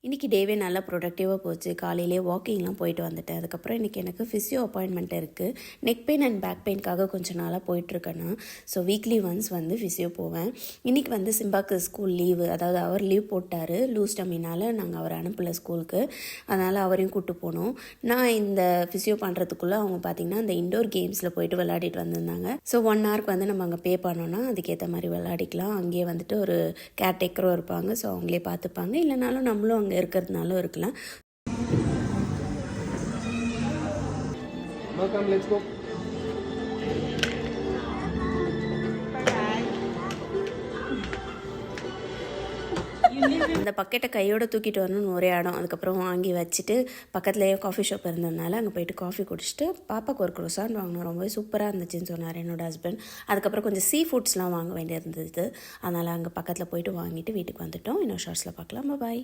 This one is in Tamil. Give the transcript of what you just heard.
இன்றைக்கி டேவே நல்லா ப்ரொடக்டிவாக போச்சு. காலையிலே வாக்கிங்லாம் போயிட்டு வந்துட்டேன். அதுக்கப்புறம் இன்றைக்கி எனக்கு ஃபிசியோ அப்பாயின்மெண்ட் இருக்குது. நெக் பெயின் அண்ட் பேக் பெயின்காக கொஞ்சம் நாளாக போயிட்டுருக்கேன்னா, ஸோ வீக்லி ஒன்ஸ் வந்து ஃபிசியோ போவேன். இன்றைக்கி வந்து சிம்பாக்கு ஸ்கூல் லீவு, அதாவது அவர் லீவ் போட்டார். லூஸ் டம்மினால் நாங்கள் அவரை அனுப்பலை ஸ்கூலுக்கு. அதனால் அவரையும் கூப்பிட்டு போனோம். நான் இந்த ஃபிசியோ பண்ணுறதுக்குள்ளே அவங்க பார்த்திங்கன்னா இந்த இண்டோர் கேம்ஸில் போயிட்டு விளையாடிட்டு வந்திருந்தாங்க. ஸோ 1 ஹவருக்கு வந்து நம்ம அங்கே பே பண்ணோன்னா அதுக்கேற்ற மாதிரி விளையாடிக்கலாம். அங்கேயே வந்துட்டு ஒரு கேர்டேக்கரும் இருப்பாங்க. ஸோ அவங்களே பார்த்துப்பாங்க. இல்லைனாலும் நம்மளும் அங்கே இருக்கிறதுனாலும் இருக்கலாம். அந்த பக்கெட்டை கையோடு தூக்கிட்டு வரணும்னு ஒரே இடம். அதுக்கப்புறம் வாங்கி வச்சுட்டு பக்கத்துலேயே காஃபி ஷாப் இருந்ததுனால அங்கே போயிட்டு காஃபி குடிச்சிட்டு பாப்பாவுக்கு ஒரு க்ரோசான் வாங்கினோம். ரொம்பவே சூப்பராக இருந்துச்சுன்னு சொன்னார் என்னோடய ஹஸ்பண்ட். அதுக்கப்புறம் கொஞ்சம் சீ ஃபுட்ஸ்லாம் வாங்க வேண்டியிருந்தது. அதனால் அங்கே பக்கத்தில் போயிட்டு வாங்கிட்டு வீட்டுக்கு வந்துட்டோம். இன்னொரு ஷார்ட்ஸில் பார்க்கலாம். பாய்.